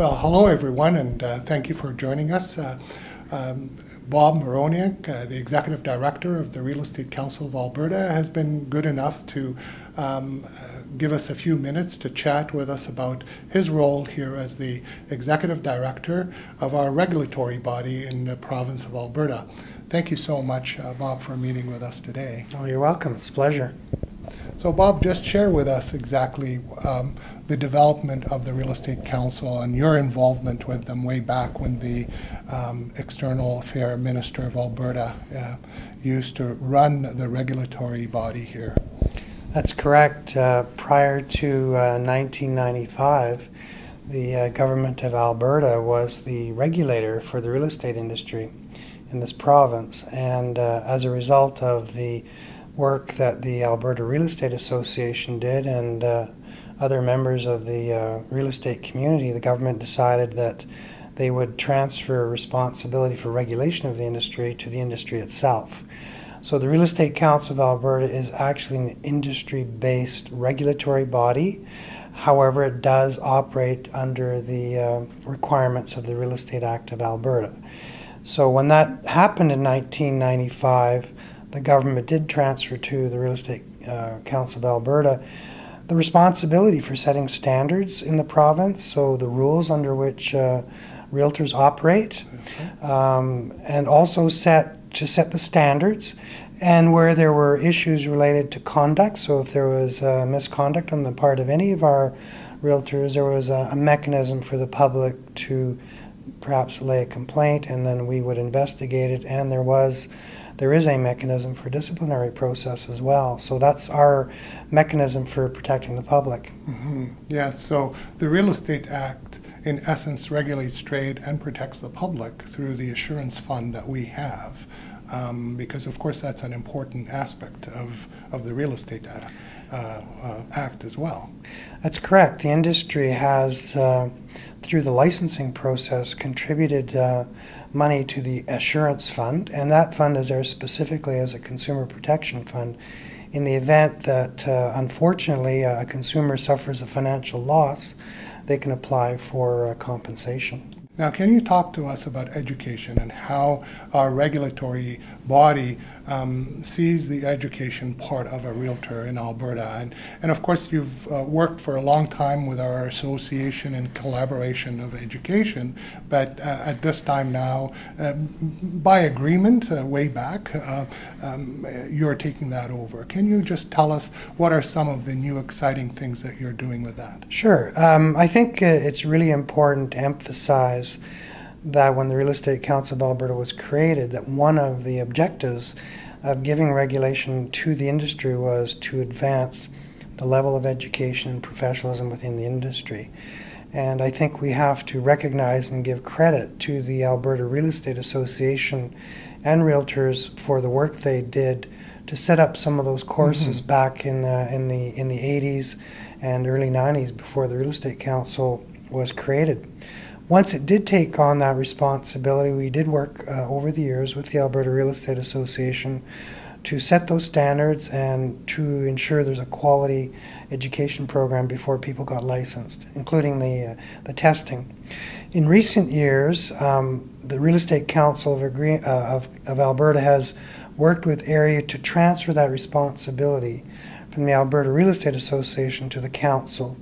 Well, hello everyone, and thank you for joining us. Bob Myroniuk, the Executive Director of the Real Estate Council of Alberta, has been good enough to give us a few minutes to chat with us about his role here as the Executive Director of our regulatory body in the province of Alberta. Thank you so much, Bob, for meeting with us today. Oh, you're welcome. It's a pleasure. So Bob, just share with us exactly the development of the Real Estate Council and your involvement with them way back when the External Affairs Minister of Alberta used to run the regulatory body here. That's correct. Prior to 1995, the government of Alberta was the regulator for the real estate industry in this province, and as a result of the work that the Alberta Real Estate Association did and other members of the real estate community, the government decided that they would transfer responsibility for regulation of the industry to the industry itself. So the Real Estate Council of Alberta is actually an industry-based regulatory body. However, it does operate under the requirements of the Real Estate Act of Alberta. So when that happened in 1995, the government did transfer to the Real Estate Council of Alberta the responsibility for setting standards in the province, so the rules under which realtors operate, and also set the standards, and where there were issues related to conduct, so if there was misconduct on the part of any of our realtors, there was a mechanism for the public to perhaps lay a complaint, and then we would investigate it, and there is a mechanism for disciplinary process as well. So that's our mechanism for protecting the public. Mm-hmm. Yes, so the Real Estate Act in essence regulates trade and protects the public through the assurance fund that we have, because of course that's an important aspect of the Real Estate Act as well. That's correct. The industry has, through the licensing process, contributed money to the assurance fund, and that fund is there specifically as a consumer protection fund. In the event that, unfortunately, a consumer suffers a financial loss, they can apply for compensation. Now, can you talk to us about education and how our regulatory body sees the education part of a realtor in Alberta? And of course, you've worked for a long time with our association in collaboration of education, but at this time now, by agreement way back, you're taking that over. Can you just tell us what are some of the new exciting things that you're doing with that? Sure. I think it's really important to emphasize that when the Real Estate Council of Alberta was created, that one of the objectives of giving regulation to the industry was to advance the level of education and professionalism within the industry. And I think we have to recognize and give credit to the Alberta Real Estate Association and realtors for the work they did to set up some of those courses back in the 80s and early 90s before the Real Estate Council was created. Once it did take on that responsibility, we did work over the years with the Alberta Real Estate Association to set those standards and to ensure there's a quality education program before people got licensed, including the testing. In recent years, the Real Estate Council of Alberta has worked with AREA to transfer that responsibility from the Alberta Real Estate Association to the Council.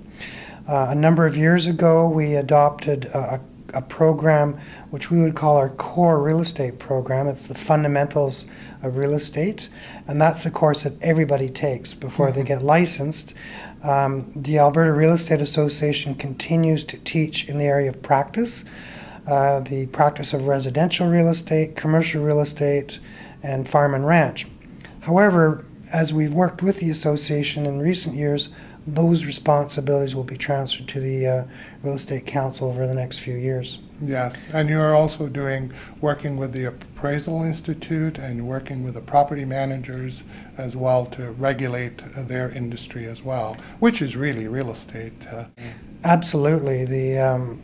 A number of years ago, we adopted a program which we would call our core real estate program. It's the fundamentals of real estate, and that's a course that everybody takes before they get licensed. The Alberta Real Estate Association continues to teach in the area of practice, the practice of residential real estate, commercial real estate, and farm and ranch. However, as we've worked with the association in recent years, those responsibilities will be transferred to the Real Estate Council over the next few years. Yes, and you're also working with the Appraisal Institute and working with the property managers as well to regulate their industry as well, which is really real estate. Absolutely. The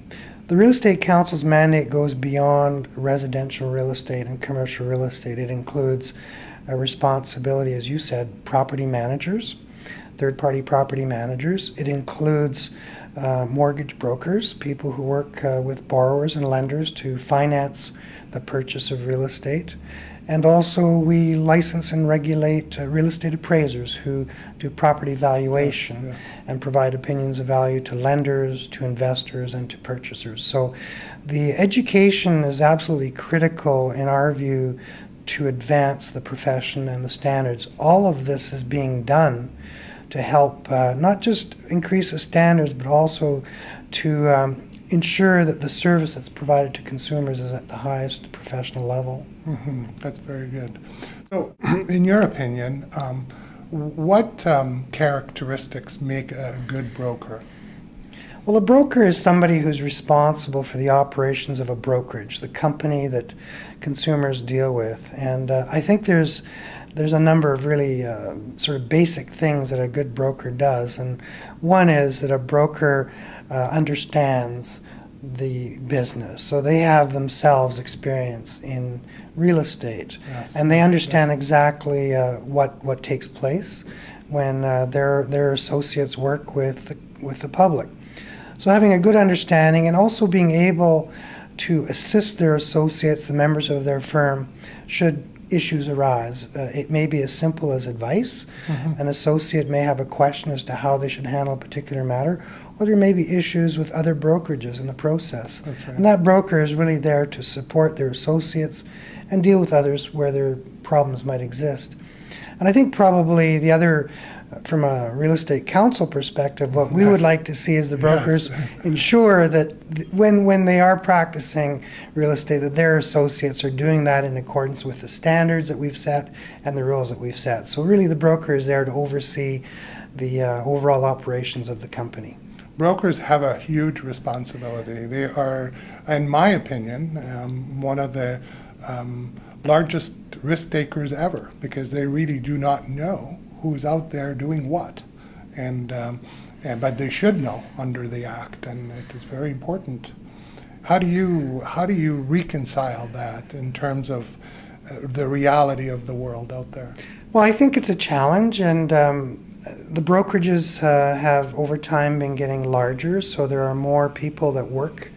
Real Estate Council's mandate goes beyond residential real estate and commercial real estate. It includes a responsibility, as you said, property managers, third-party property managers. It includes mortgage brokers, people who work with borrowers and lenders to finance the purchase of real estate. And also we license and regulate real estate appraisers who do property valuation and provide opinions of value to lenders, to investors, and to purchasers. So the education is absolutely critical in our view to advance the profession and the standards. All of this is being done to help not just increase the standards, but also to ensure that the service that's provided to consumers is at the highest professional level. Mm-hmm. That's very good. So, in your opinion, what characteristics make a good broker? Well, a broker is somebody who's responsible for the operations of a brokerage, the company that consumers deal with. And I think there's a number of really sort of basic things that a good broker does. And one is that a broker understands the business. So they have themselves experience in real estate, and they understand exactly what takes place when their associates work with the public. So having a good understanding and also being able to assist their associates, the members of their firm, should issues arise. It may be as simple as advice. Mm-hmm. An associate may have a question as to how they should handle a particular matter, or there may be issues with other brokerages in the process. That's right. And that broker is really there to support their associates and deal with others where their problems might exist. And I think probably the other, from a real estate counsel perspective, what we would like to see is the brokers ensure that when they are practicing real estate, that their associates are doing that in accordance with the standards that we've set and the rules that we've set. So really the broker is there to oversee the overall operations of the company. Brokers have a huge responsibility. They are, in my opinion, one of the largest risk takers ever, because they really do not know who's out there doing what, but they should know under the Act, and it is very important. How do you reconcile that in terms of the reality of the world out there? Well, I think it's a challenge, and the brokerages have over time been getting larger, so there are more people that work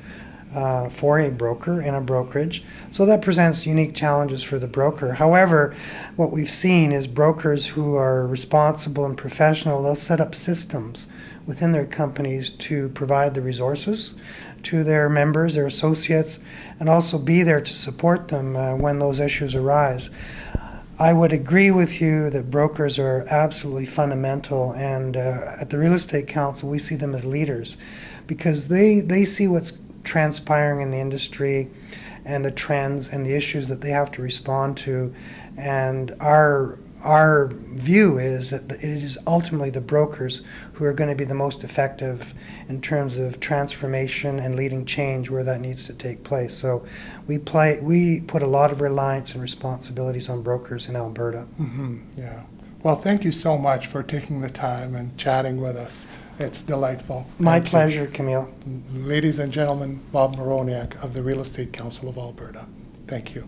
for a broker in a brokerage. So that presents unique challenges for the broker. However, what we've seen is brokers who are responsible and professional, they'll set up systems within their companies to provide the resources to their members, their associates, and also be there to support them when those issues arise. I would agree with you that brokers are absolutely fundamental, and at the Real Estate Council we see them as leaders because they see what's transpiring in the industry and the trends and the issues that they have to respond to, and our view is that it is ultimately the brokers who are going to be the most effective in terms of transformation and leading change where that needs to take place. So we put a lot of reliance and responsibilities on brokers in Alberta. Mm-hmm. Yeah. Well, thank you so much for taking the time and chatting with us. It's delightful. My pleasure, Camille. Ladies and gentlemen, Bob Myroniuk of the Real Estate Council of Alberta. Thank you.